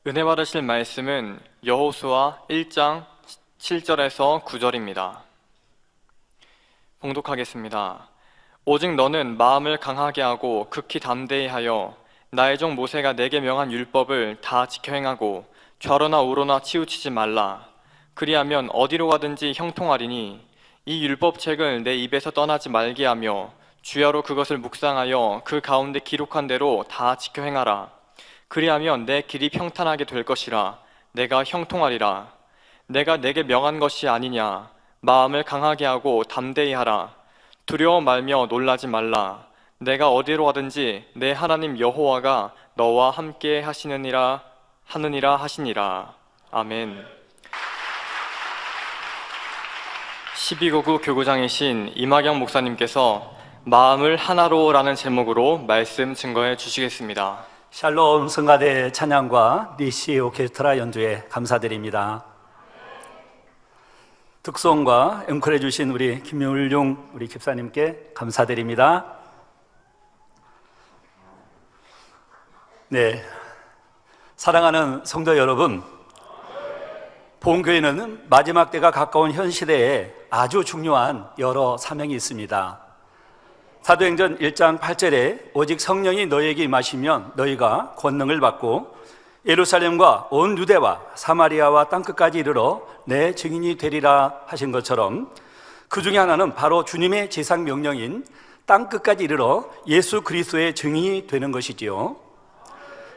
은혜 받으실 말씀은 여호수아 1장 7절에서 9절입니다. 봉독하겠습니다. 오직 너는 마음을 강하게 하고 극히 담대히 하여 나의 종 모세가 내게 명한 율법을 다 지켜 행하고 좌로나 우로나 치우치지 말라. 그리하면 어디로 가든지 형통하리니 이 율법책을 내 입에서 떠나지 말게 하며 주야로 그것을 묵상하여 그 가운데 기록한 대로 다 지켜 행하라. 그리하면 내 길이 평탄하게 될 것이라. 내가 형통하리라. 내가 내게 명한 것이 아니냐. 마음을 강하게 하고 담대히 하라. 두려워 말며 놀라지 말라. 내가 어디로 가든지 내 하나님 여호와가 너와 함께 하느니라 하시니라. 아멘. 12구구 교구장이신 이마경 목사님께서 마음을 하나로라는 제목으로 말씀 증거해 주시겠습니다. 샬롬 성가대 찬양과 니시 오케스트라 연주에 감사드립니다. 득송과 앵콜해 주신 우리 김율용 우리 집사님께 감사드립니다. 네, 사랑하는 성도 여러분, 보험교회는 마지막 때가 가까운 현 시대에 아주 중요한 여러 사명이 있습니다. 사도행전 1장 8절에 오직 성령이 너희에게 임하시면 너희가 권능을 받고 예루살렘과 온 유대와 사마리아와 땅끝까지 이르러 내 증인이 되리라 하신 것처럼 그 중에 하나는 바로 주님의 제상 명령인 땅끝까지 이르러 예수 그리스도의 증인이 되는 것이지요.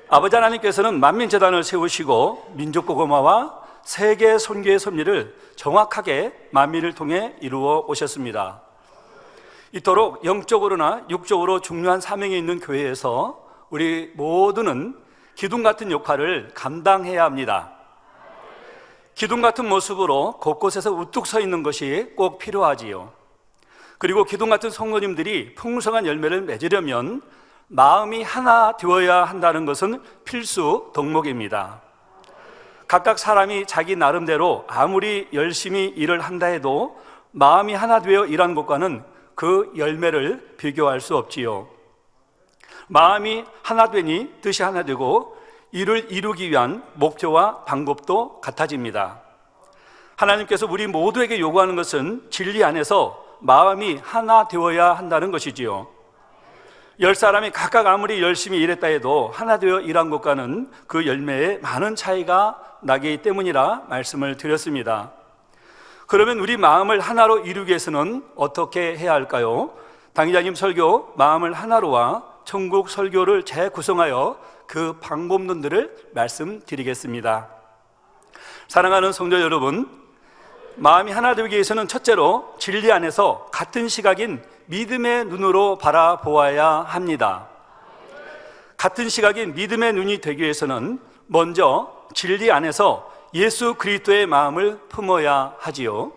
아버지 하나님께서는 만민재단을 세우시고 민족복음화와 세계 선교의 섭리를 정확하게 만민을 통해 이루어 오셨습니다. 이토록 영적으로나 육적으로 중요한 사명이 있는 교회에서 우리 모두는 기둥 같은 역할을 감당해야 합니다. 기둥 같은 모습으로 곳곳에서 우뚝 서 있는 것이 꼭 필요하지요. 그리고 기둥 같은 성도님들이 풍성한 열매를 맺으려면 마음이 하나 되어야 한다는 것은 필수 덕목입니다. 각각 사람이 자기 나름대로 아무리 열심히 일을 한다 해도 마음이 하나 되어 일하는 것과는 그 열매를 비교할 수 없지요. 마음이 하나 되니 뜻이 하나 되고 이를 이루기 위한 목표와 방법도 같아집니다. 하나님께서 우리 모두에게 요구하는 것은 진리 안에서 마음이 하나 되어야 한다는 것이지요. 10사람이 각각 아무리 열심히 일했다 해도 하나 되어 일한 것과는 그 열매에 많은 차이가 나기 때문이라 말씀을 드렸습니다. 그러면 우리 마음을 하나로 이루기 위해서는 어떻게 해야 할까요? 당회장님 설교 마음을 하나로와 천국 설교를 재구성하여 그 방법론들을 말씀드리겠습니다. 사랑하는 성도 여러분, 마음이 하나 되기 위해서는 첫째로 진리 안에서 같은 시각인 믿음의 눈으로 바라보아야 합니다. 같은 시각인 믿음의 눈이 되기 위해서는 먼저 진리 안에서 예수 그리스도의 마음을 품어야 하지요.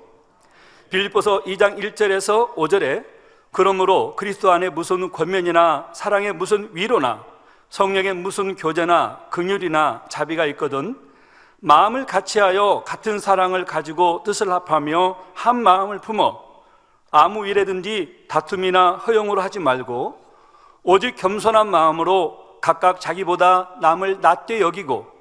빌립보서 2장 1절에서 5절에 그러므로 그리스도 안에 무슨 권면이나 사랑에 무슨 위로나 성령의 무슨 교제나 긍휼이나 자비가 있거든 마음을 같이하여 같은 사랑을 가지고 뜻을 합하며 한 마음을 품어 아무 일에든지 다툼이나 허용으로 하지 말고 오직 겸손한 마음으로 각각 자기보다 남을 낮게 여기고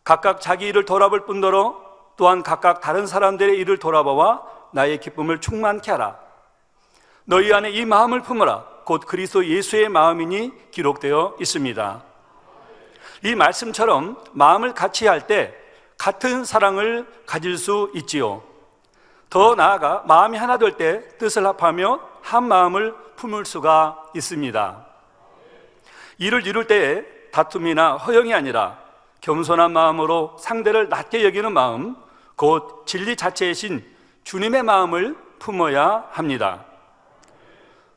각각 자기 일을 돌아볼 뿐더러 또한 각각 다른 사람들의 일을 돌아보아 나의 기쁨을 충만케 하라. 너희 안에 이 마음을 품으라. 곧 그리스도 예수의 마음이니 기록되어 있습니다. 이 말씀처럼 마음을 같이 할 때 같은 사랑을 가질 수 있지요. 더 나아가 마음이 하나 될 때 뜻을 합하며 한 마음을 품을 수가 있습니다. 일을 이룰 때에 다툼이나 허용이 아니라 겸손한 마음으로 상대를 낮게 여기는 마음, 곧 진리 자체이신 주님의 마음을 품어야 합니다.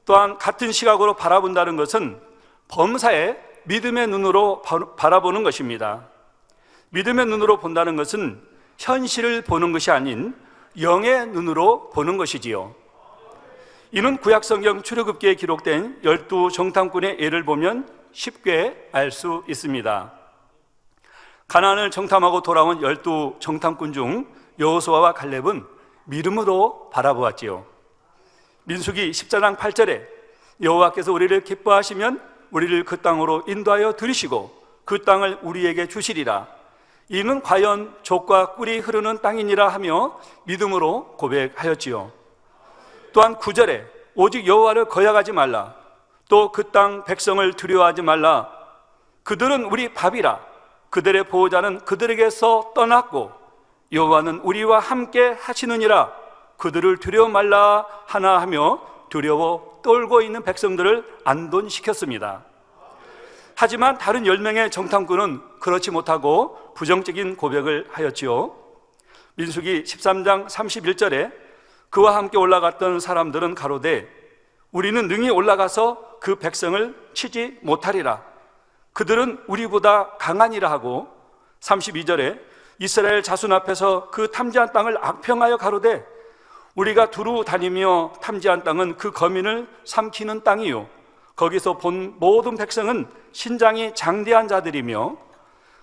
또한 같은 시각으로 바라본다는 것은 범사에 믿음의 눈으로 바라보는 것입니다. 믿음의 눈으로 본다는 것은 현실을 보는 것이 아닌 영의 눈으로 보는 것이지요. 이는 구약성경 출애굽기에 기록된 12 정탐꾼의 예를 보면 쉽게 알 수 있습니다. 가나안을 정탐하고 돌아온 12 정탐꾼 중 여호수아와 갈렙은 믿음으로 바라보았지요. 민수기 14장 8절에 여호와께서 우리를 기뻐하시면 우리를 그 땅으로 인도하여 들이시고 그 땅을 우리에게 주시리라. 이는 과연 족과 꿀이 흐르는 땅이니라 하며 믿음으로 고백하였지요. 또한 9절에 오직 여호와를 거역하지 말라, 또 그 땅 백성을 두려워하지 말라, 그들은 우리 밥이라, 그들의 보호자는 그들에게서 떠났고 여호와는 우리와 함께 하시느니라, 그들을 두려워 말라 하나 하며 두려워 떨고 있는 백성들을 안돈시켰습니다. 하지만 다른 10명의 정탐꾼은 그렇지 못하고 부정적인 고백을 하였지요. 민수기 13장 31절에 그와 함께 올라갔던 사람들은 가로되 우리는 능히 올라가서 그 백성을 치지 못하리라, 그들은 우리보다 강하니라 하고, 32절에 이스라엘 자손 앞에서 그 탐지한 땅을 악평하여 가로되 우리가 두루 다니며 탐지한 땅은 그 거민을 삼키는 땅이요, 거기서 본 모든 백성은 신장이 장대한 자들이며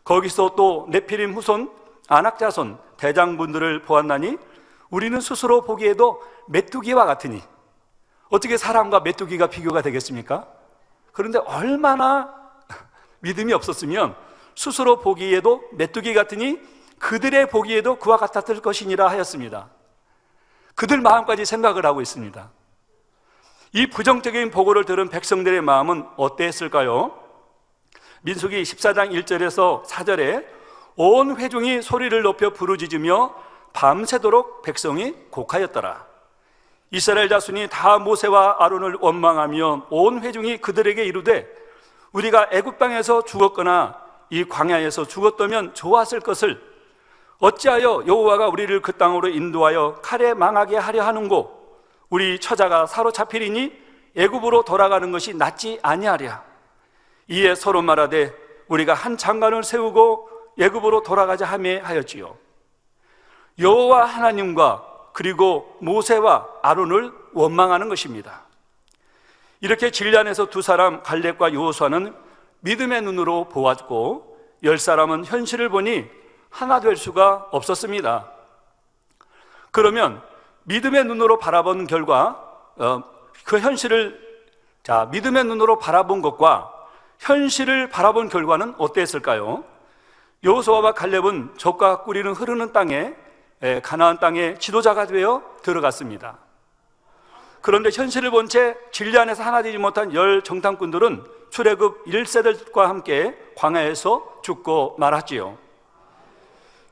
거기서 또 네피림 후손, 아낙 자손, 대장분들을 보았나니 우리는 스스로 보기에도 메뚜기와 같으니. 어떻게 사람과 메뚜기가 비교가 되겠습니까? 그런데 얼마나 믿음이 없었으면 스스로 보기에도 메뚜기 같으니 그들의 보기에도 그와 같았을 것이니라 하였습니다. 그들 마음까지 생각을 하고 있습니다. 이 부정적인 보고를 들은 백성들의 마음은 어땠을까요? 민수기 14장 1절에서 4절에 온 회중이 소리를 높여 부르짖으며 밤새도록 백성이 곡하였더라. 이스라엘 자손이 다 모세와 아론을 원망하며 온 회중이 그들에게 이르되 우리가 애굽 땅에서 죽었거나 이 광야에서 죽었다면 좋았을 것을 어찌하여 여호와가 우리를 그 땅으로 인도하여 칼에 망하게 하려 하는고, 우리 처자가 사로잡히리니 애굽으로 돌아가는 것이 낫지 아니하랴. 이에 서로 말하되 우리가 한 장관을 세우고 애굽으로 돌아가자 하매 하였지요. 여호와 하나님과 그리고 모세와 아론을 원망하는 것입니다. 이렇게 진란에서 두 사람 갈렙과 여호수아는 믿음의 눈으로 보았고 10사람은 현실을 보니 하나 될 수가 없었습니다. 그러면 믿음의 눈으로 바라본 결과 그 현실을 믿음의 눈으로 바라본 것과 현실을 바라본 결과는 어땠을까요? 여호수아와 갈렙은 젖과 꿀이 흐르는 땅에, 가나안 땅의 지도자가 되어 들어갔습니다. 그런데 현실을 본 채 진리안에서 하나 되지 못한 10 정탐꾼들은 출애굽 1세들과 함께 광야에서 죽고 말았지요.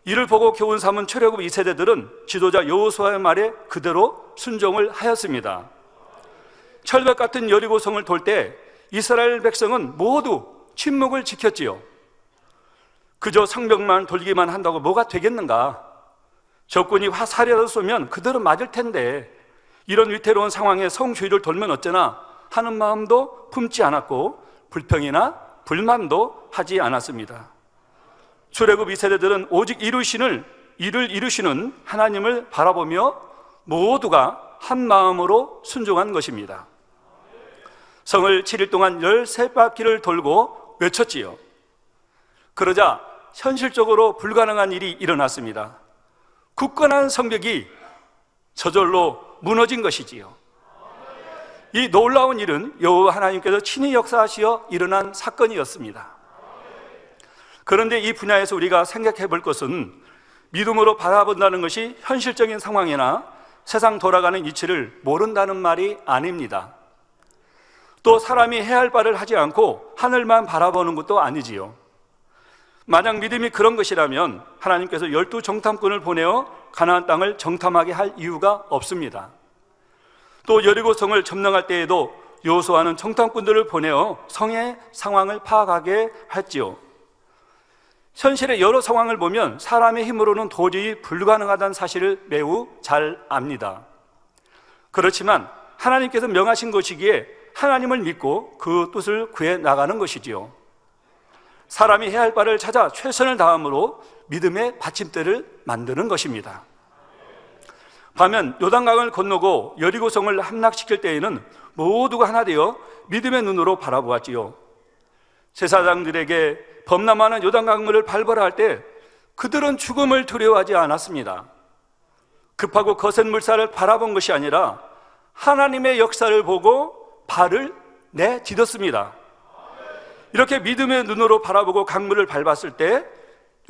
이를 보고 교훈 삼은 출애굽 2세대들은 지도자 여호수아의 말에 그대로 순종을 하였습니다. 철벽 같은 여리고성을 돌 때 이스라엘 백성은 모두 침묵을 지켰지요. 그저 성벽만 돌기만 한다고 뭐가 되겠는가? 적군이 화살이라도 쏘면 그대로 맞을 텐데 이런 위태로운 상황에 성 주위를 돌면 어쩌나 하는 마음도 품지 않았고 불평이나 불만도 하지 않았습니다. 출애굽 2세대들은 오직 이를 이루시는 하나님을 바라보며 모두가 한 마음으로 순종한 것입니다. 성을 7일 동안 13바퀴를 돌고 외쳤지요. 그러자 현실적으로 불가능한 일이 일어났습니다. 굳건한 성벽이 저절로 무너진 것이지요. 이 놀라운 일은 여호와 하나님께서 친히 역사하시어 일어난 사건이었습니다. 그런데 이 분야에서 우리가 생각해 볼 것은 믿음으로 바라본다는 것이 현실적인 상황이나 세상 돌아가는 이치를 모른다는 말이 아닙니다. 또 사람이 해야 할 바를 하지 않고 하늘만 바라보는 것도 아니지요. 만약 믿음이 그런 것이라면 하나님께서 12 정탐꾼을 보내어 가나안 땅을 정탐하게 할 이유가 없습니다. 또 여리고성을 점령할 때에도 여호수아는 정탐꾼들을 보내어 성의 상황을 파악하게 했지요. 현실의 여러 상황을 보면 사람의 힘으로는 도저히 불가능하다는 사실을 매우 잘 압니다. 그렇지만 하나님께서 명하신 것이기에 하나님을 믿고 그 뜻을 구해 나가는 것이지요. 사람이 해야 할 바를 찾아 최선을 다함으로 믿음의 받침대를 만드는 것입니다. 반면 요단강을 건너고 여리고성을 함락시킬 때에는 모두가 하나 되어 믿음의 눈으로 바라보았지요. 제사장들에게 범람하는 요단강물을 밟으라 할 때 그들은 죽음을 두려워하지 않았습니다. 급하고 거센 물살을 바라본 것이 아니라 하나님의 역사를 보고 발을 내딛었습니다. 이렇게 믿음의 눈으로 바라보고 강물을 밟았을 때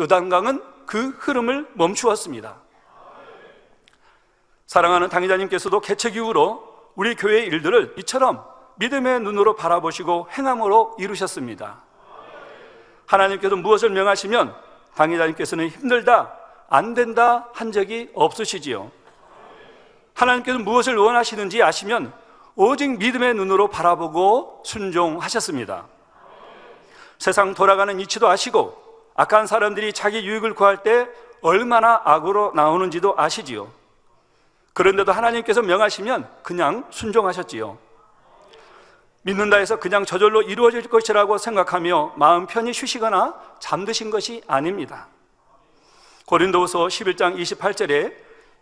요단강은 그 흐름을 멈추었습니다. 사랑하는 당회자님께서도 개척 이후로 우리 교회의 일들을 이처럼 믿음의 눈으로 바라보시고 행함으로 이루셨습니다. 하나님께서 무엇을 명하시면 당회자님께서는 힘들다, 안 된다 한 적이 없으시지요. 하나님께서 무엇을 원하시는지 아시면 오직 믿음의 눈으로 바라보고 순종하셨습니다. 세상 돌아가는 이치도 아시고 악한 사람들이 자기 유익을 구할 때 얼마나 악으로 나오는지도 아시지요. 그런데도 하나님께서 명하시면 그냥 순종하셨지요. 믿는다 해서 그냥 저절로 이루어질 것이라고 생각하며 마음 편히 쉬시거나 잠드신 것이 아닙니다. 고린도후서 11장 28절에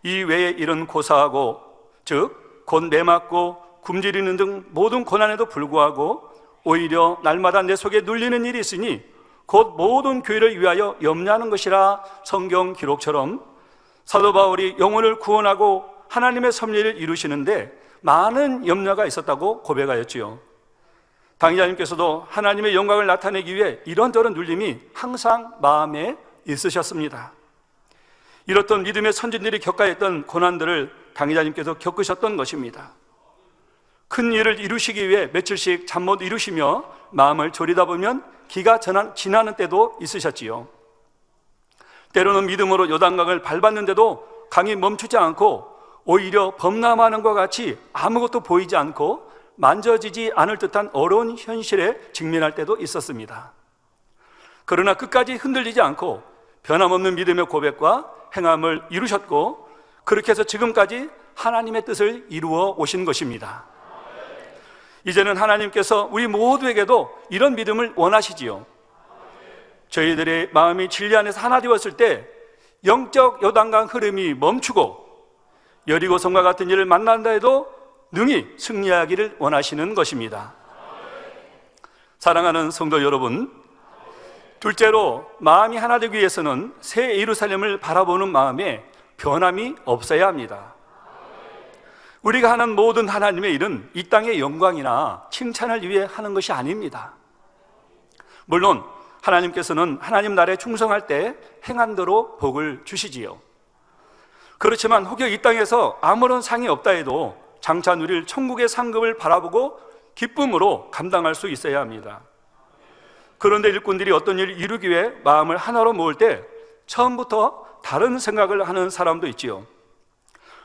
이 외에 일은 고사하고 즉 곧 매맞고 굶주리는 등 모든 고난에도 불구하고 오히려 날마다 내 속에 눌리는 일이 있으니 곧 모든 교회를 위하여 염려하는 것이라 성경 기록처럼 사도 바울이 영혼을 구원하고 하나님의 섭리를 이루시는데 많은 염려가 있었다고 고백하였지요. 당회자님께서도 하나님의 영광을 나타내기 위해 이런저런 눌림이 항상 마음에 있으셨습니다. 이렇던 믿음의 선진들이 겪어야 했던 고난들을 당회자님께서 겪으셨던 것입니다. 큰 일을 이루시기 위해 며칠씩 잠 못 이루시며 마음을 졸이다 보면 기가 지나는 때도 있으셨지요. 때로는 믿음으로 요단강을 밟았는데도 강이 멈추지 않고 오히려 범람하는 것 같이 아무것도 보이지 않고 만져지지 않을 듯한 어려운 현실에 직면할 때도 있었습니다. 그러나 끝까지 흔들리지 않고 변함없는 믿음의 고백과 행함을 이루셨고 그렇게 해서 지금까지 하나님의 뜻을 이루어 오신 것입니다. 이제는 하나님께서 우리 모두에게도 이런 믿음을 원하시지요. 저희들의 마음이 진리 안에서 하나 되었을 때 영적 요단강 흐름이 멈추고 여리고성과 같은 일을 만난다 해도 능히 승리하기를 원하시는 것입니다. 사랑하는 성도 여러분, 둘째로 마음이 하나 되기 위해서는 새 예루살렘을 바라보는 마음에 변함이 없어야 합니다. 우리가 하는 모든 하나님의 일은 이 땅의 영광이나 칭찬을 위해 하는 것이 아닙니다. 물론 하나님께서는 하나님 나라에 충성할 때 행한 대로 복을 주시지요. 그렇지만 혹여 이 땅에서 아무런 상이 없다 해도 장차 누릴 천국의 상급을 바라보고 기쁨으로 감당할 수 있어야 합니다. 그런데 일꾼들이 어떤 일을 이루기 위해 마음을 하나로 모을 때 처음부터 다른 생각을 하는 사람도 있지요.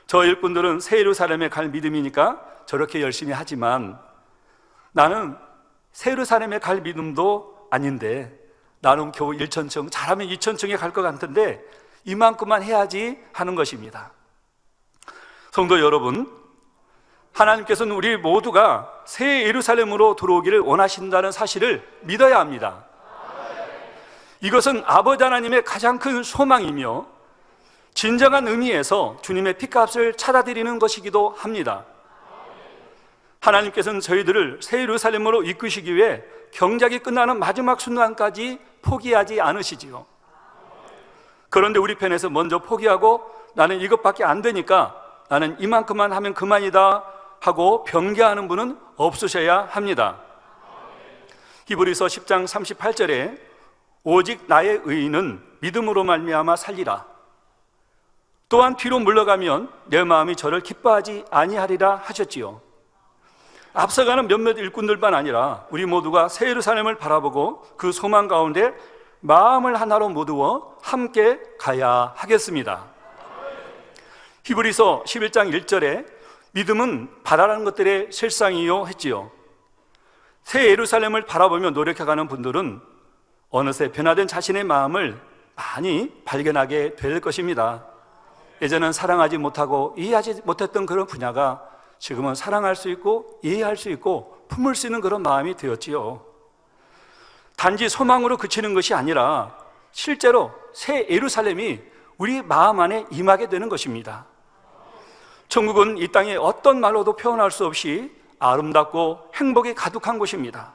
저 일꾼들은 새 예루살렘에 갈 믿음이니까 저렇게 열심히 하지만 나는 새 예루살렘에 갈 믿음도 아닌데 나는 겨우 1천층, 잘하면 2천층에 갈 것 같은데 이만큼만 해야지 하는 것입니다. 성도 여러분, 하나님께서는 우리 모두가 새 예루살렘으로 들어오기를 원하신다는 사실을 믿어야 합니다. 이것은 아버지 하나님의 가장 큰 소망이며 진정한 의미에서 주님의 피값을 찾아드리는 것이기도 합니다. 하나님께서는 저희들을 새 예루살렘으로 이끄시기 위해 경작이 끝나는 마지막 순간까지 포기하지 않으시지요. 그런데 우리 편에서 먼저 포기하고 나는 이것밖에 안 되니까 나는 이만큼만 하면 그만이다 하고 변개하는 분은 없으셔야 합니다. 히브리서 10장 38절에 오직 나의 의인은 믿음으로 말미암아 살리라. 또한 뒤로 물러가면 내 마음이 저를 기뻐하지 아니하리라 하셨지요. 앞서가는 몇몇 일꾼들만 아니라 우리 모두가 새 예루살렘을 바라보고 그 소망 가운데 마음을 하나로 모두어 함께 가야 하겠습니다. 히브리서 11장 1절에 믿음은 바라는 것들의 실상이요 했지요. 새 예루살렘을 바라보며 노력해가는 분들은 어느새 변화된 자신의 마음을 많이 발견하게 될 것입니다. 예전엔 사랑하지 못하고 이해하지 못했던 그런 분야가 지금은 사랑할 수 있고 이해할 수 있고 품을 수 있는 그런 마음이 되었지요. 단지 소망으로 그치는 것이 아니라 실제로 새 예루살렘이 우리 마음 안에 임하게 되는 것입니다. 천국은 이 땅에 어떤 말로도 표현할 수 없이 아름답고 행복이 가득한 곳입니다.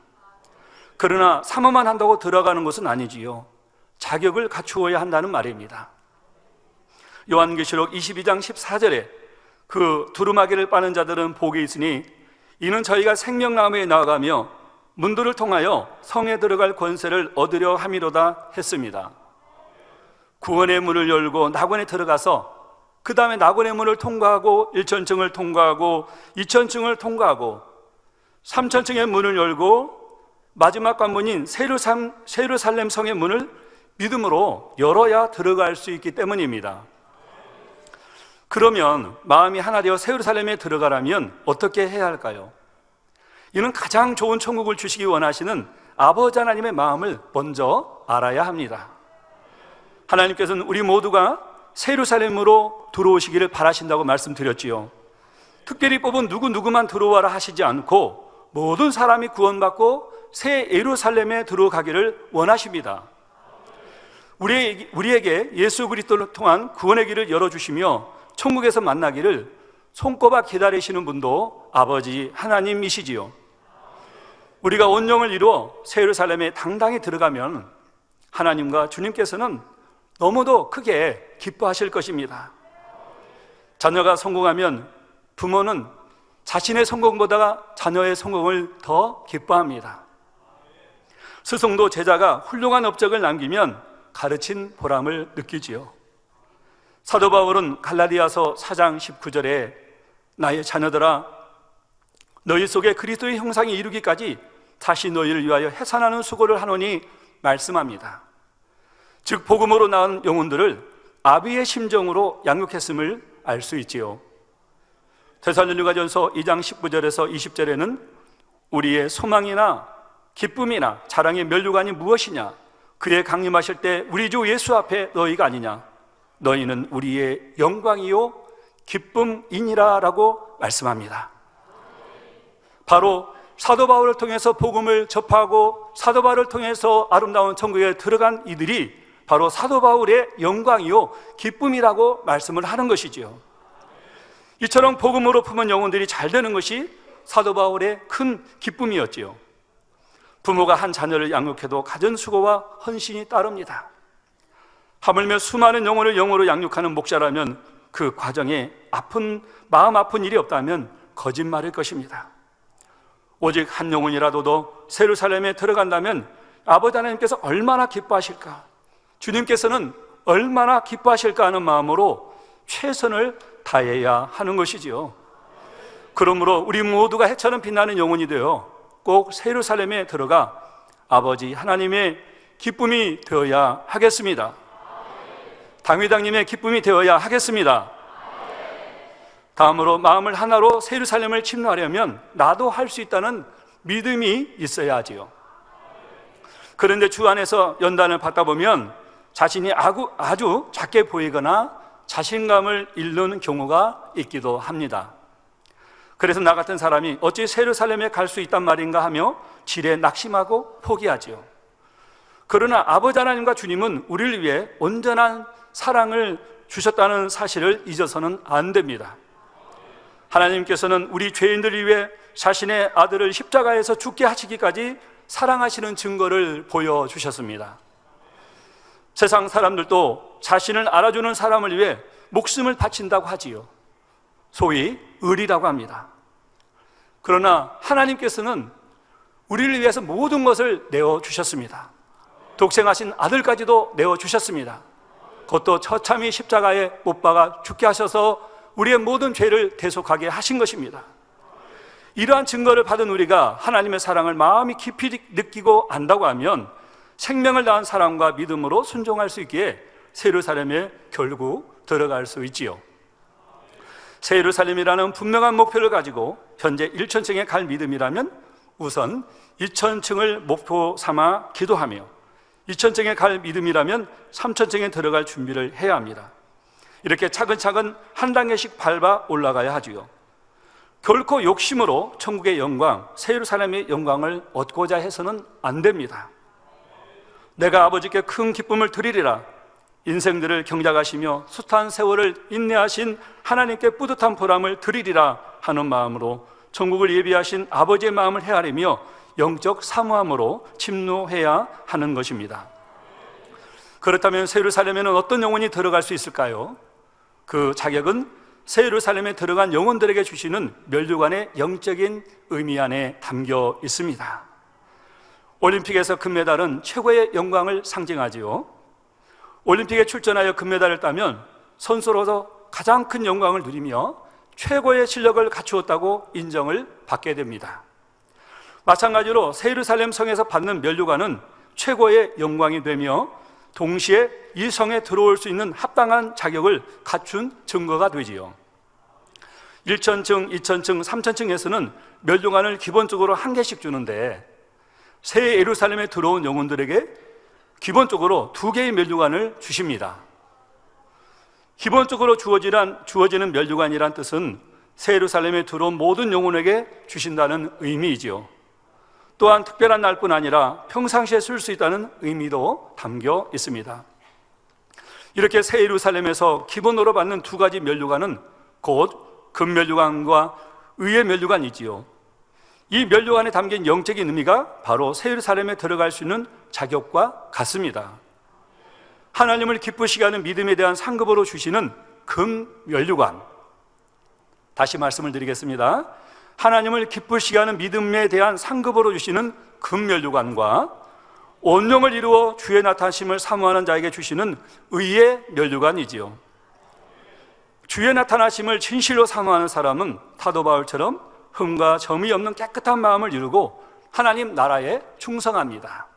그러나 사모만 한다고 들어가는 것은 아니지요. 자격을 갖추어야 한다는 말입니다. 요한계시록 22장 14절에 그 두루마기를 빠는 자들은 복이 있으니 이는 저희가 생명나무에 나아가며 문들을 통하여 성에 들어갈 권세를 얻으려 함이로다 했습니다. 구원의 문을 열고 낙원에 들어가서 그 다음에 낙원의 문을 통과하고 1천층을 통과하고 2천층을 통과하고 3천층의 문을 열고 마지막 관문인 세루살렘 성의 문을 믿음으로 열어야 들어갈 수 있기 때문입니다. 그러면 마음이 하나 되어 세루살렘에 들어가려면 어떻게 해야 할까요? 이는 가장 좋은 천국을 주시기 원하시는 아버지 하나님의 마음을 먼저 알아야 합니다. 하나님께서는 우리 모두가 세루살렘으로 들어오시기를 바라신다고 말씀드렸지요. 특별히 뽑은 누구만 들어와라 하시지 않고 모든 사람이 구원받고 새 예루살렘에 들어가기를 원하십니다. 우리에게 예수 그리스도를 통한 구원의 길을 열어주시며 천국에서 만나기를 손꼽아 기다리시는 분도 아버지 하나님이시지요. 우리가 온영을 이루어 새 예루살렘에 당당히 들어가면 하나님과 주님께서는 너무도 크게 기뻐하실 것입니다. 자녀가 성공하면 부모는 자신의 성공보다 자녀의 성공을 더 기뻐합니다. 스승도 제자가 훌륭한 업적을 남기면 가르친 보람을 느끼지요. 사도 바울은 갈라디아서 4장 19절에 나의 자녀들아 너희 속에 그리스도의 형상이 이루기까지 다시 너희를 위하여 해산하는 수고를 하노니 말씀합니다. 즉 복음으로 낳은 영혼들을 아비의 심정으로 양육했음을 알 수 있지요. 데살로니가전서 2장 19절에서 20절에는 우리의 소망이나 기쁨이나 자랑의 면류관이 무엇이냐 그의 강림하실 때 우리 주 예수 앞에 너희가 아니냐 너희는 우리의 영광이요 기쁨이니라 라고 말씀합니다. 바로 사도 바울을 통해서 복음을 접하고 사도 바울을 통해서 아름다운 천국에 들어간 이들이 바로 사도 바울의 영광이요 기쁨이라고 말씀을 하는 것이지요. 이처럼 복음으로 품은 영혼들이 잘 되는 것이 사도 바울의 큰 기쁨이었지요. 부모가 한 자녀를 양육해도 갖은 수고와 헌신이 따릅니다. 하물며 수많은 영혼을 영으로 양육하는 목자라면 그 과정에 마음 아픈 일이 없다면 거짓말일 것입니다. 오직 한 영혼이라도 더 세루살렘에 들어간다면 아버지 하나님께서 얼마나 기뻐하실까, 주님께서는 얼마나 기뻐하실까 하는 마음으로 최선을 다해야 하는 것이지요. 그러므로 우리 모두가 해처럼 빛나는 영혼이 되어 꼭 세루살렘에 들어가 아버지 하나님의 기쁨이 되어야 하겠습니다. 당회장님의 기쁨이 되어야 하겠습니다. 다음으로 마음을 하나로 세루살렘을 침노하려면 나도 할 수 있다는 믿음이 있어야 하지요. 그런데 주 안에서 연단을 받다 보면 자신이 아주 작게 보이거나 자신감을 잃는 경우가 있기도 합니다. 그래서 나 같은 사람이 어찌 세루살렘에 갈 수 있단 말인가 하며 지레 낙심하고 포기하지요. 그러나 아버지 하나님과 주님은 우리를 위해 온전한 사랑을 주셨다는 사실을 잊어서는 안 됩니다. 하나님께서는 우리 죄인들을 위해 자신의 아들을 십자가에서 죽게 하시기까지 사랑하시는 증거를 보여주셨습니다. 세상 사람들도 자신을 알아주는 사람을 위해 목숨을 바친다고 하지요. 소위 의리라고 합니다. 그러나 하나님께서는 우리를 위해서 모든 것을 내어주셨습니다. 독생하신 아들까지도 내어주셨습니다. 그것도 처참히 십자가에 못 박아 죽게 하셔서 우리의 모든 죄를 대속하게 하신 것입니다. 이러한 증거를 받은 우리가 하나님의 사랑을 마음이 깊이 느끼고 안다고 하면 생명을 다한 사랑과 믿음으로 순종할 수 있기에 새 예루살렘에 결국 들어갈 수 있지요. 새 예루살렘이라는 분명한 목표를 가지고 현재 1천층에 갈 믿음이라면 우선 2천층을 목표 삼아 기도하며 2천층에 갈 믿음이라면 3천층에 들어갈 준비를 해야 합니다. 이렇게 차근차근 한 단계씩 밟아 올라가야 하지요. 결코 욕심으로 천국의 영광, 새 예루살렘의 영광을 얻고자 해서는 안 됩니다. 내가 아버지께 큰 기쁨을 드리리라. 인생들을 경작하시며 숱한 세월을 인내하신 하나님께 뿌듯한 보람을 드리리라 하는 마음으로 천국을 예비하신 아버지의 마음을 헤아리며 영적 사모함으로 침노해야 하는 것입니다. 그렇다면 새 예루살렘에는 어떤 영혼이 들어갈 수 있을까요? 그 자격은 새 예루살렘에 들어간 영혼들에게 주시는 면류관의 영적인 의미 안에 담겨 있습니다. 올림픽에서 금메달은 최고의 영광을 상징하지요. 올림픽에 출전하여 금메달을 따면 선수로서 가장 큰 영광을 누리며 최고의 실력을 갖추었다고 인정을 받게 됩니다. 마찬가지로 새 예루살렘 성에서 받는 면류관은 최고의 영광이 되며 동시에 이 성에 들어올 수 있는 합당한 자격을 갖춘 증거가 되지요. 1천층, 2천층, 3천층에서는 면류관을 기본적으로 한 개씩 주는데 새 예루살렘에 들어온 영혼들에게 기본적으로 2개의 면류관을 주십니다. 기본적으로 주어지는 면류관이란 뜻은 새 예루살렘에 들어온 모든 영혼에게 주신다는 의미이지요. 또한 특별한 날뿐 아니라 평상시에 쓸 수 있다는 의미도 담겨 있습니다. 이렇게 새 예루살렘에서 기본으로 받는 2가지 면류관은 곧 금면류관과 의의 면류관이지요. 이 면류관에 담긴 영적인 의미가 바로 새 예루살렘에 들어갈 수 있는 자격과 같습니다. 하나님을 기쁘시게 하는 믿음에 대한 상급으로 주시는 금면류관. 다시 말씀을 드리겠습니다. 하나님을 기쁘시게 하는 믿음에 대한 상급으로 주시는 금면류관과 온영을 이루어 주의 나타나심을 사모하는 자에게 주시는 의의 면류관이지요. 주의 나타나심을 진실로 사모하는 사람은 사도 바울처럼 흠과 점이 없는 깨끗한 마음을 이루고 하나님 나라에 충성합니다.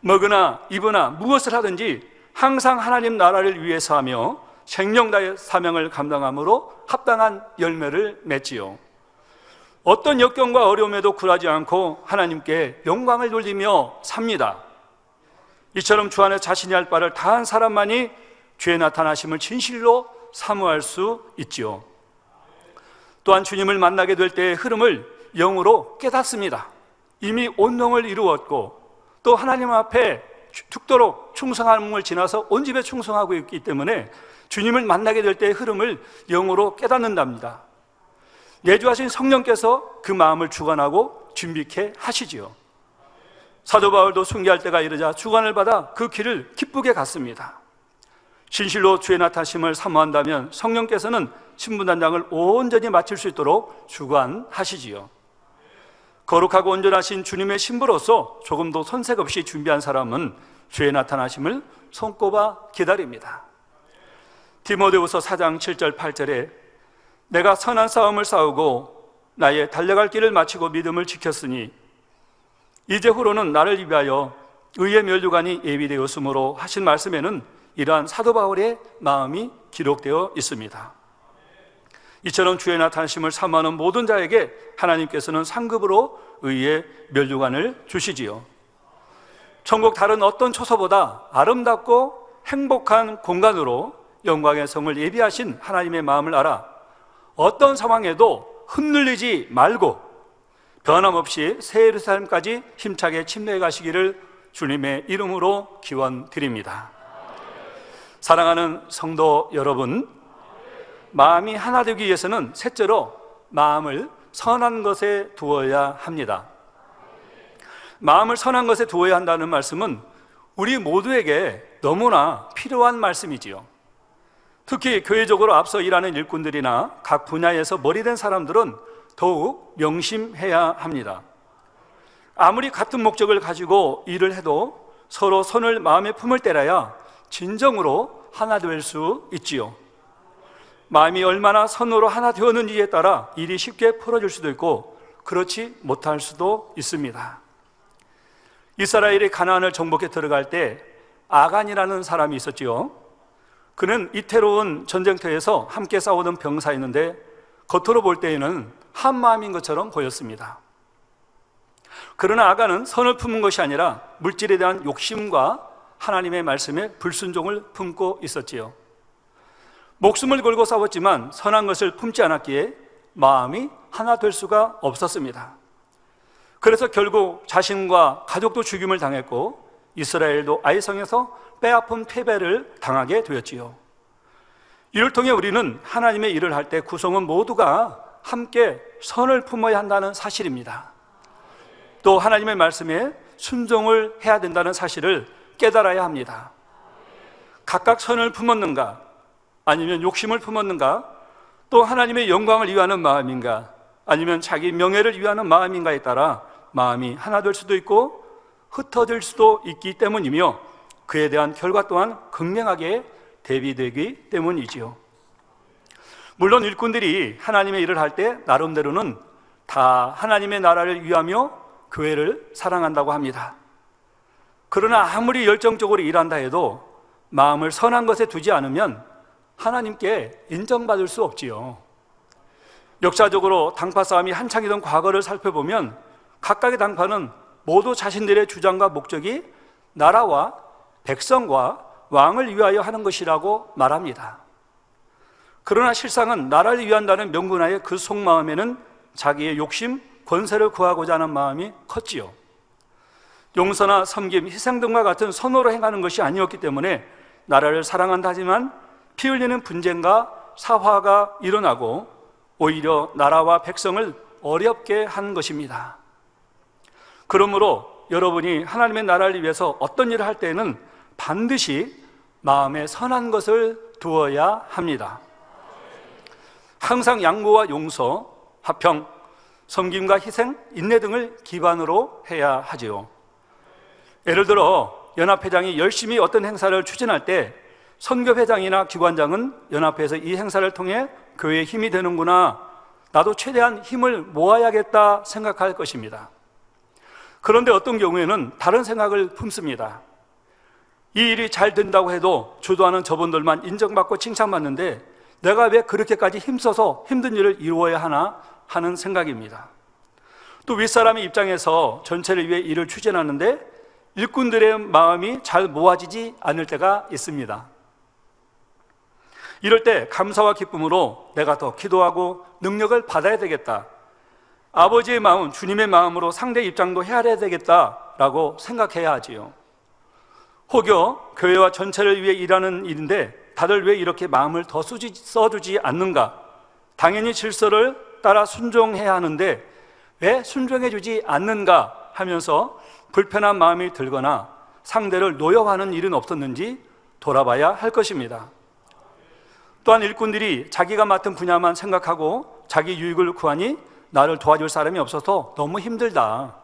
먹으나 입으나 무엇을 하든지 항상 하나님 나라를 위해서 하며 생명다의 사명을 감당함으로 합당한 열매를 맺지요. 어떤 역경과 어려움에도 굴하지 않고 하나님께 영광을 돌리며 삽니다. 이처럼 주 안에 자신이 할 바를 다한 사람만이 주의 나타나심을 진실로 사모할 수 있지요. 또한 주님을 만나게 될 때의 흐름을 영으로 깨닫습니다. 이미 온영을 이루었고 또 하나님 앞에 죽도록 충성함을 지나서 온 집에 충성하고 있기 때문에 주님을 만나게 될 때의 흐름을 영으로 깨닫는답니다. 내주하신 성령께서 그 마음을 주관하고 준비케 하시지요. 사도 바울도 순교할 때가 이르자 주관을 받아 그 길을 기쁘게 갔습니다. 진실로 주의 나타심을 사모한다면 성령께서는 신분단장을 온전히 마칠 수 있도록 주관하시지요. 거룩하고 온전하신 주님의 신부로서 조금도 손색 없이 준비한 사람은 주의 나타나심을 손꼽아 기다립니다. 디모데후서 4장 7절 8절에 내가 선한 싸움을 싸우고 나의 달려갈 길을 마치고 믿음을 지켰으니 이제후로는 나를 위하여 의의 면류관이 예비되었으므로 하신 말씀에는 이러한 사도 바울의 마음이 기록되어 있습니다. 이처럼 주의 나타나심을 사모하는 모든 자에게 하나님께서는 상급으로 의의 면류관을 주시지요. 천국 다른 어떤 초소보다 아름답고 행복한 공간으로 영광의 성을 예비하신 하나님의 마음을 알아 어떤 상황에도 흔들리지 말고 변함없이 새 예루살렘까지 힘차게 침례해 가시기를 주님의 이름으로 기원드립니다. 사랑하는 성도 여러분, 마음이 하나 되기 위해서는 셋째로 마음을 선한 것에 두어야 합니다. 마음을 선한 것에 두어야 한다는 말씀은 우리 모두에게 너무나 필요한 말씀이지요. 특히 교회적으로 앞서 일하는 일꾼들이나 각 분야에서 머리된 사람들은 더욱 명심해야 합니다. 아무리 같은 목적을 가지고 일을 해도 서로 손을 마음에 품을 때라야 진정으로 하나 될 수 있지요. 마음이 얼마나 선으로 하나 되었는지에 따라 일이 쉽게 풀어질 수도 있고 그렇지 못할 수도 있습니다. 이스라엘이 가나안을 정복해 들어갈 때 아간이라는 사람이 있었지요. 그는 이태로운 전쟁터에서 함께 싸우던 병사였는데 겉으로 볼 때에는 한 마음인 것처럼 보였습니다. 그러나 아간은 선을 품은 것이 아니라 물질에 대한 욕심과 하나님의 말씀에 불순종을 품고 있었지요. 목숨을 걸고 싸웠지만 선한 것을 품지 않았기에 마음이 하나 될 수가 없었습니다. 그래서 결국 자신과 가족도 죽임을 당했고 이스라엘도 아이성에서 뼈아픈 패배를 당하게 되었지요. 이를 통해 우리는 하나님의 일을 할 때 구성원 모두가 함께 선을 품어야 한다는 사실입니다. 또 하나님의 말씀에 순종을 해야 된다는 사실을 깨달아야 합니다. 각각 선을 품었는가? 아니면 욕심을 품었는가? 또 하나님의 영광을 위하는 마음인가? 아니면 자기 명예를 위하는 마음인가에 따라 마음이 하나 될 수도 있고 흩어질 수도 있기 때문이며 그에 대한 결과 또한 극명하게 대비되기 때문이지요. 물론 일꾼들이 하나님의 일을 할 때 나름대로는 다 하나님의 나라를 위하며 교회를 사랑한다고 합니다. 그러나 아무리 열정적으로 일한다 해도 마음을 선한 것에 두지 않으면 하나님께 인정받을 수 없지요. 역사적으로 당파 싸움이 한창이던 과거를 살펴보면 각각의 당파는 모두 자신들의 주장과 목적이 나라와 백성과 왕을 위하여 하는 것이라고 말합니다. 그러나 실상은 나라를 위한다는 명분하에 그 속마음에는 자기의 욕심, 권세를 구하고자 하는 마음이 컸지요. 용서나 섬김, 희생 등과 같은 선호로 행하는 것이 아니었기 때문에 나라를 사랑한다 하지만 피 흘리는 분쟁과 사화가 일어나고 오히려 나라와 백성을 어렵게 한 것입니다. 그러므로 여러분이 하나님의 나라를 위해서 어떤 일을 할 때에는 반드시 마음에 선한 것을 두어야 합니다. 항상 양보와 용서, 화평, 섬김과 희생, 인내 등을 기반으로 해야 하지요. 예를 들어 연합회장이 열심히 어떤 행사를 추진할 때 선교회장이나 기관장은 연합회에서 이 행사를 통해 교회의 힘이 되는구나, 나도 최대한 힘을 모아야겠다 생각할 것입니다. 그런데 어떤 경우에는 다른 생각을 품습니다. 이 일이 잘 된다고 해도 주도하는 저분들만 인정받고 칭찬받는데 내가 왜 그렇게까지 힘써서 힘든 일을 이루어야 하나 하는 생각입니다. 또 윗사람의 입장에서 전체를 위해 일을 추진하는데 일꾼들의 마음이 잘 모아지지 않을 때가 있습니다. 이럴 때 감사와 기쁨으로 내가 더 기도하고 능력을 받아야 되겠다, 아버지의 마음, 주님의 마음으로 상대 입장도 헤아려야 되겠다라고 생각해야 하지요. 혹여 교회와 전체를 위해 일하는 일인데 다들 왜 이렇게 마음을 더 써주지 않는가? 당연히 질서를 따라 순종해야 하는데 왜 순종해주지 않는가 하면서 불편한 마음이 들거나 상대를 노여워하는 일은 없었는지 돌아봐야 할 것입니다. 또한 일꾼들이 자기가 맡은 분야만 생각하고 자기 유익을 구하니 나를 도와줄 사람이 없어서 너무 힘들다,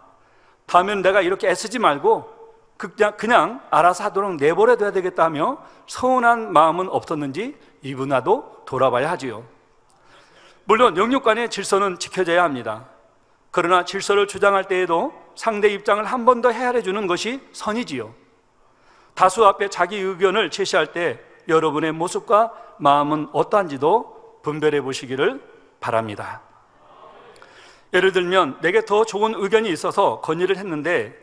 다음엔 내가 이렇게 애쓰지 말고 그냥 알아서 하도록 내버려둬야 되겠다 하며 서운한 마음은 없었는지 이분화도 돌아봐야 하지요. 물론 영육 간의 질서는 지켜져야 합니다. 그러나 질서를 주장할 때에도 상대 입장을 한 번 더 헤아려 주는 것이 선이지요. 다수 앞에 자기 의견을 제시할 때 여러분의 모습과 마음은 어떠한지도 분별해 보시기를 바랍니다. 예를 들면 내게 더 좋은 의견이 있어서 건의를 했는데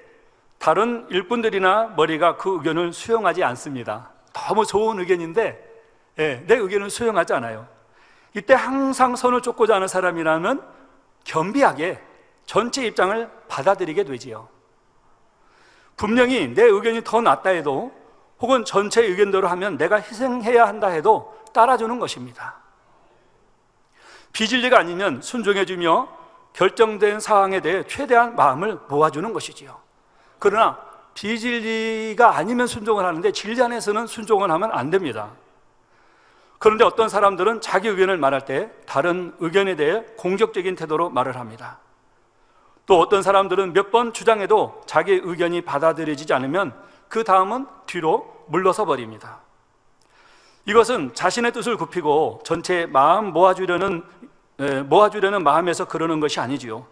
다른 일꾼들이나 머리가 그 의견을 수용하지 않습니다. 너무 좋은 의견인데 내 의견을 수용하지 않아요. 이때 항상 선을 쫓고자 하는 사람이라면 겸비하게 전체 입장을 받아들이게 되지요. 분명히 내 의견이 더 낫다 해도 혹은 전체 의견대로 하면 내가 희생해야 한다 해도 따라주는 것입니다. 비진리가 아니면 순종해주며 결정된 사항에 대해 최대한 마음을 모아주는 것이지요. 그러나 비진리가 아니면 순종을 하는데 진리 안에서는 순종을 하면 안 됩니다. 그런데 어떤 사람들은 자기 의견을 말할 때 다른 의견에 대해 공격적인 태도로 말을 합니다. 또 어떤 사람들은 몇 번 주장해도 자기 의견이 받아들여지지 않으면 그 다음은 뒤로 물러서 버립니다. 이것은 자신의 뜻을 굽히고 전체의 마음 모아주려는 마음에서 그러는 것이 아니지요.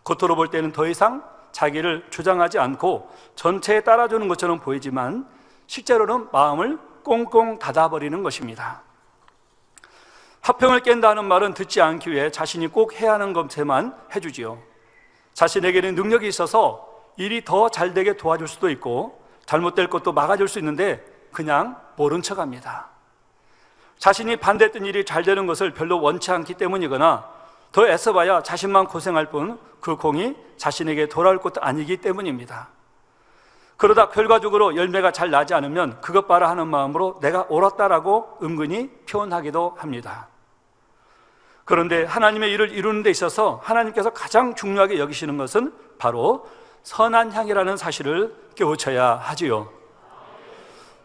겉으로 볼 때는 더 이상 자기를 주장하지 않고 전체에 따라주는 것처럼 보이지만 실제로는 마음을 꽁꽁 닫아버리는 것입니다. 화평을 깬다는 말은 듣지 않기 위해 자신이 꼭 해야 하는 것에만 해주지요. 자신에게는 능력이 있어서 일이 더 잘되게 도와줄 수도 있고 잘못될 것도 막아줄 수 있는데 그냥 모른 척합니다. 자신이 반대했던 일이 잘 되는 것을 별로 원치 않기 때문이거나 더 애써봐야 자신만 고생할 뿐 그 공이 자신에게 돌아올 것도 아니기 때문입니다. 그러다 결과적으로 열매가 잘 나지 않으면 그것 봐라 하는 마음으로 내가 옳았다라고 은근히 표현하기도 합니다. 그런데 하나님의 일을 이루는 데 있어서 하나님께서 가장 중요하게 여기시는 것은 바로 선한 향이라는 사실을 깨우쳐야 하지요.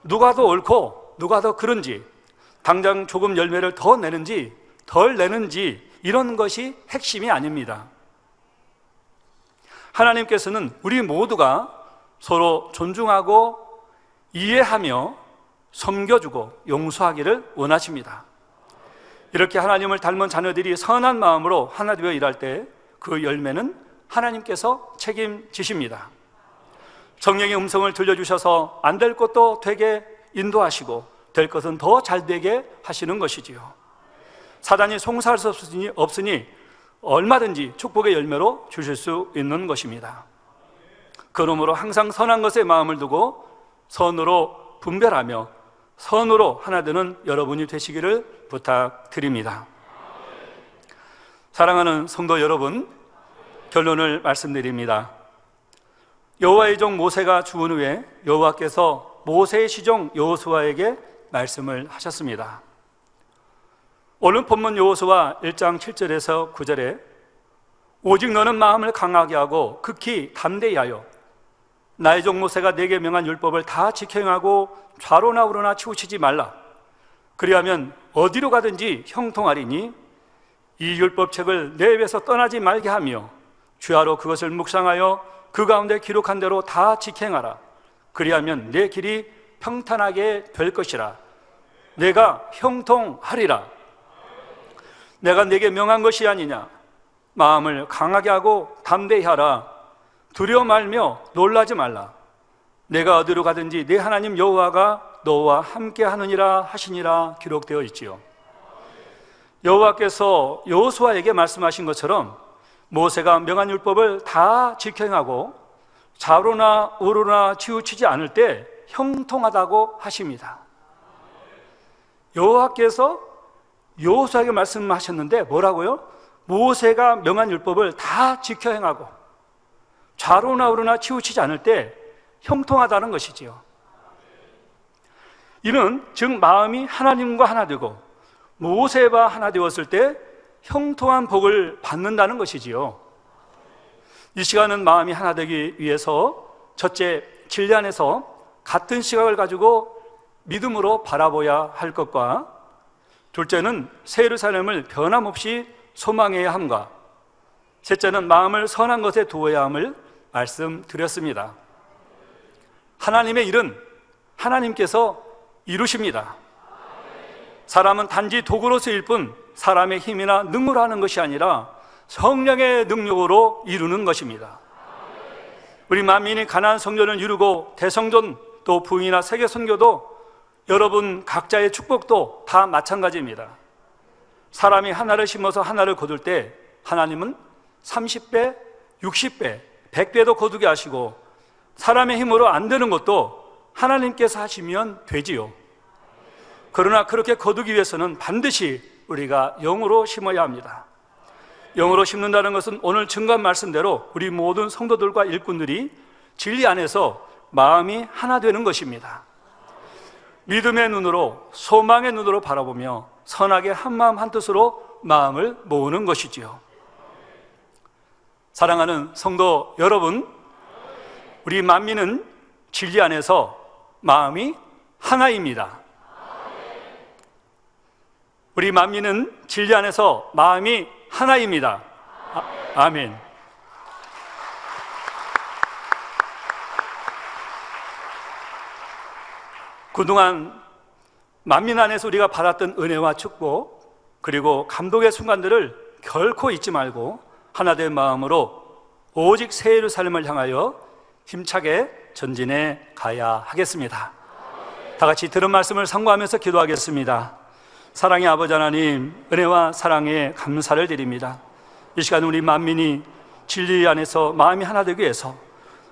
누가 더 옳고 누가 더 그른지, 당장 조금 열매를 더 내는지 덜 내는지 이런 것이 핵심이 아닙니다. 하나님께서는 우리 모두가 서로 존중하고 이해하며 섬겨주고 용서하기를 원하십니다. 이렇게 하나님을 닮은 자녀들이 선한 마음으로 하나 되어 일할 때 그 열매는 하나님께서 책임지십니다. 성령의 음성을 들려주셔서 안 될 것도 되게 인도하시고 될 것은 더 잘 되게 하시는 것이지요. 사단이 송사할 수 없으니 얼마든지 축복의 열매로 주실 수 있는 것입니다. 그러므로 항상 선한 것에 마음을 두고 선으로 분별하며 선으로 하나 되는 여러분이 되시기를 부탁드립니다. 사랑하는 성도 여러분, 결론을 말씀드립니다. 여호와의 종 모세가 죽은 후에 여호와께서 모세의 시종 여호수아에게 말씀을 하셨습니다. 오늘 본문 여호수아 1장 7절에서 9절에 오직 너는 마음을 강하게 하고 극히 담대히 하여 나의 종 모세가 내게 명한 율법을 다 지켜 행하고 좌로나 우로나 치우치지 말라. 그리하면 어디로 가든지 형통하리니 이 율법책을 내 입에서 떠나지 말게 하며 주야로 그것을 묵상하여 그 가운데 기록한 대로 다 지켜 행하라. 그리하면 내 길이 평탄하게 될 것이라. 내가 형통하리라. 내가 내게 명한 것이 아니냐. 마음을 강하게 하고 담대히 하라. 두려워 말며 놀라지 말라. 내가 어디로 가든지 내 하나님 여호와가 너와 함께 하느니라 하시니라 기록되어 있지요. 여호와께서 여호수아에게 말씀하신 것처럼 모세가 명한 율법을 다 지켜 행하고 좌로나 우로나 치우치지 않을 때 형통하다고 하십니다. 여호와께서 여호수아에게 말씀하셨는데 뭐라고요? 모세가 명한 율법을 다 지켜 행하고 좌로나 우로나 치우치지 않을 때 형통하다는 것이지요. 이는 즉 마음이 하나님과 하나 되고 모세와 하나 되었을 때 형통한 복을 받는다는 것이지요. 이 시간은 마음이 하나 되기 위해서 첫째, 진리 안에서 같은 시각을 가지고 믿음으로 바라보아야 할 것과 둘째는 새 예루살렘을 변함없이 소망해야 함과 셋째는 마음을 선한 것에 두어야 함을 말씀드렸습니다. 하나님의 일은 하나님께서 이루십니다. 사람은 단지 도구로 쓰일 뿐 사람의 힘이나 능력으로 하는 것이 아니라 성령의 능력으로 이루는 것입니다. 우리 만민이 가나안 성전을 이루고 대성전 또 부흥이나 세계 선교도 여러분 각자의 축복도 다 마찬가지입니다. 사람이 하나를 심어서 하나를 거둘 때 하나님은 30배, 60배, 100배도 거두게 하시고 사람의 힘으로 안 되는 것도 하나님께서 하시면 되지요. 그러나 그렇게 거두기 위해서는 반드시 우리가 영으로 심어야 합니다. 영으로 심는다는 것은 오늘 증거한 말씀대로 우리 모든 성도들과 일꾼들이 진리 안에서 마음이 하나 되는 것입니다. 믿음의 눈으로 소망의 눈으로 바라보며 선하게 한마음 한뜻으로 마음을 모으는 것이지요. 사랑하는 성도 여러분, 우리 만민은 진리 안에서 마음이 하나입니다. 우리 만민은 진리 안에서 마음이 하나입니다. 아멘. 그동안 만민 안에서 우리가 받았던 은혜와 축복 그리고 감동의 순간들을 결코 잊지 말고 하나된 마음으로 오직 새 예루살렘을 향하여 힘차게 전진해 가야 하겠습니다. 다 같이 들은 말씀을 상고하면서 기도하겠습니다. 사랑의 아버지 하나님, 은혜와 사랑에 감사를 드립니다. 이 시간 우리 만민이 진리 안에서 마음이 하나 되기 위해서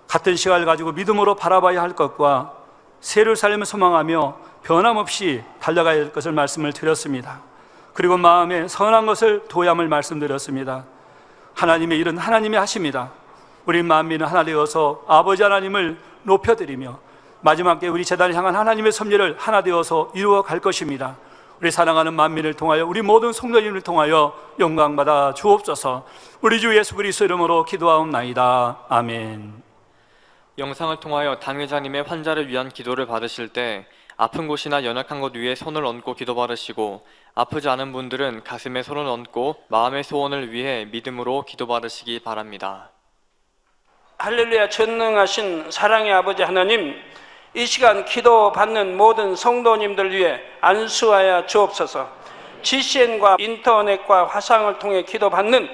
같은 시각을 가지고 믿음으로 바라봐야 할 것과 새 예루살렘을 소망하며 변함없이 달려가야 할 것을 말씀을 드렸습니다. 그리고 마음에 선한 것을 도ям을 말씀드렸습니다. 하나님의 일은 하나님이 하십니다. 우리 만민은 하나 되어서 아버지 하나님을 높여드리며 마지막에 우리 재단을 향한 하나님의 섭리를 하나 되어서 이루어 갈 것입니다. 우리 사랑하는 만민을 통하여 우리 모든 성도님을 통하여 영광받아 주옵소서. 우리 주 예수 그리스도 이름으로 기도하옵나이다. 아멘. 영상을 통하여 당회자님의 환자를 위한 기도를 받으실 때 아픈 곳이나 연약한 곳 위에 손을 얹고 기도 받으시고 아프지 않은 분들은 가슴에 손을 얹고 마음의 소원을 위해 믿음으로 기도 받으시기 바랍니다. 할렐루야. 전능하신 사랑의 아버지 하나님, 이 시간 기도 받는 모든 성도님들 위해 안수하여 주옵소서. GCN과 인터넷과 화상을 통해 기도 받는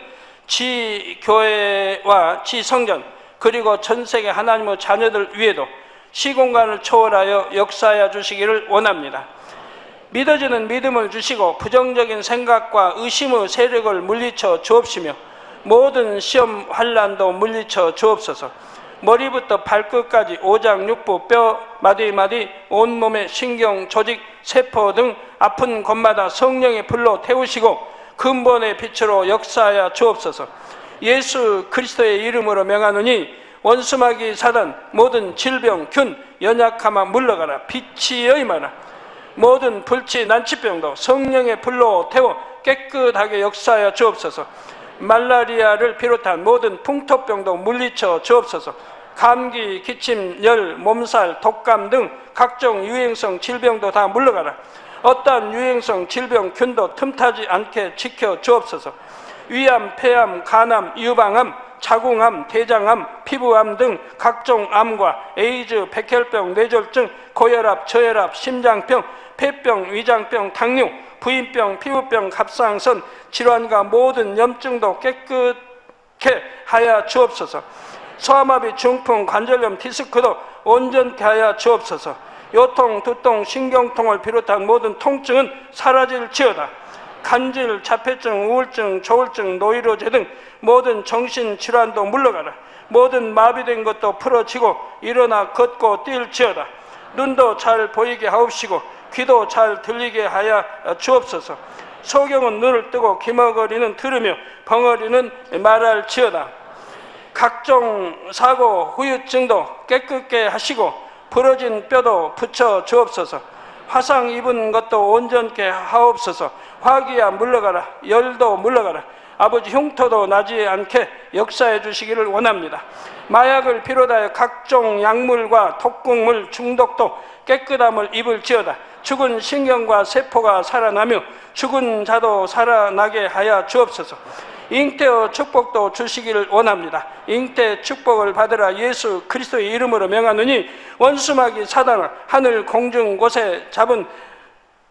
지교회와 지성전 그리고 전 세계 하나님의 자녀들 위에도 시공간을 초월하여 역사하여 주시기를 원합니다. 믿어지는 믿음을 주시고 부정적인 생각과 의심의 세력을 물리쳐 주옵시며 모든 시험 환난도 물리쳐 주옵소서. 머리부터 발끝까지 오장육부 뼈 마디마디 온몸의 신경 조직 세포 등 아픈 곳마다 성령의 불로 태우시고 근본의 빛으로 역사하여 주옵소서. 예수 그리스도의 이름으로 명하노니 원수마귀 사단 모든 질병 균 연약함아 물러가라. 빛이 여임하라. 모든 불치 난치병도 성령의 불로 태워 깨끗하게 역사하여 주옵소서. 말라리아를 비롯한 모든 풍토병도 물리쳐 주옵소서. 감기, 기침, 열, 몸살, 독감 등 각종 유행성 질병도 다 물러가라. 어떠한 유행성 질병 균도 틈타지 않게 지켜 주옵소서. 위암, 폐암, 간암, 유방암, 자궁암, 대장암, 피부암 등 각종 암과 에이즈, 백혈병, 뇌졸중, 고혈압, 저혈압, 심장병, 폐병, 위장병, 당뇨, 부인병, 피부병, 갑상선 질환과 모든 염증도 깨끗게 하여 주옵소서. 소아마비, 중풍, 관절염, 디스크도 온전케 하여 주옵소서. 요통, 두통, 신경통을 비롯한 모든 통증은 사라질지어다. 간질, 자폐증, 우울증, 조울증, 노이로제 등 모든 정신질환도 물러가라. 모든 마비된 것도 풀어지고 일어나 걷고 뛸지어다. 눈도 잘 보이게 하옵시고 귀도 잘 들리게 하여 주옵소서. 소경은 눈을 뜨고 기머거리는 들으며 벙어리는 말할지어다. 각종 사고, 후유증도 깨끗게 하시고 부러진 뼈도 붙여 주옵소서. 화상 입은 것도 온전케 하옵소서. 화기야 물러가라. 열도 물러가라. 아버지 흉터도 나지 않게 역사해 주시기를 원합니다. 마약을 비롯하여 각종 약물과 독극물 중독도 깨끗함을 입을지어다. 죽은 신경과 세포가 살아나며 죽은 자도 살아나게 하여 주옵소서. 잉태의 축복도 주시기를 원합니다. 잉태 축복을 받으라. 예수 그리스도의 이름으로 명하노니 원수마귀 사단을 하늘 공중 곳에 잡은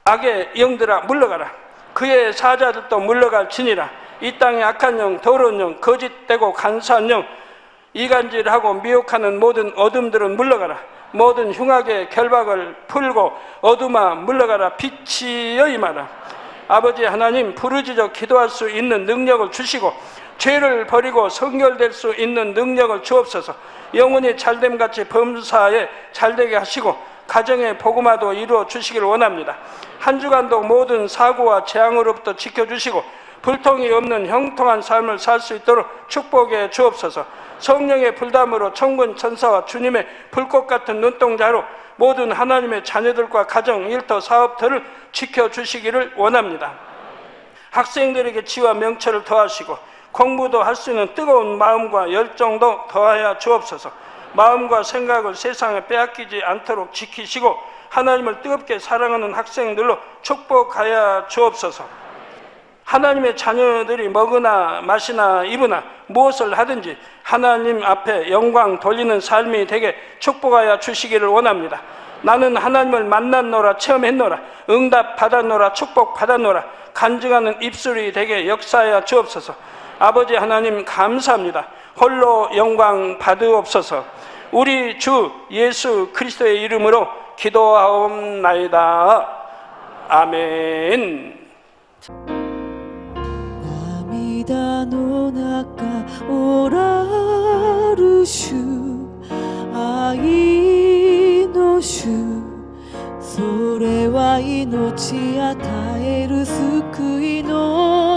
악의 영들아 물러가라. 그의 사자들도 물러갈지니라. 이 땅의 악한 영, 더러운 영, 거짓되고 간사한 영, 이간질하고 미혹하는 모든 어둠들은 물러가라. 모든 흉악의 결박을 풀고 어둠아 물러가라. 빛이 여임하라. 아버지 하나님, 부르짖어 기도할 수 있는 능력을 주시고 죄를 버리고 성결될 수 있는 능력을 주옵소서. 영혼이 잘됨같이 범사에 잘되게 하시고 가정의 복음화도 이루어 주시기를 원합니다. 한 주간도 모든 사고와 재앙으로부터 지켜주시고 불통이 없는 형통한 삶을 살 수 있도록 축복해 주옵소서. 성령의 불담으로 천군 천사와 주님의 불꽃 같은 눈동자로 모든 하나님의 자녀들과 가정, 일터, 사업들을 지켜주시기를 원합니다. 학생들에게 지와 명철을 더하시고 공부도 할 수 있는 뜨거운 마음과 열정도 더하여 주옵소서. 마음과 생각을 세상에 빼앗기지 않도록 지키시고 하나님을 뜨겁게 사랑하는 학생들로 축복하여 주옵소서. 하나님의 자녀들이 먹으나 마시나 입으나 무엇을 하든지 하나님 앞에 영광 돌리는 삶이 되게 축복하여 주시기를 원합니다. 나는 하나님을 만났노라, 체험했노라, 응답 받았노라, 축복 받았노라, 간증하는 입술이 되게 역사하여 주옵소서. 아버지 하나님 감사합니다. 홀로 영광 받으옵소서. 우리 주 예수 그리스도의 이름으로 기도하옵나이다. 아멘. 涙の中おらる主愛の主それは命与える救いの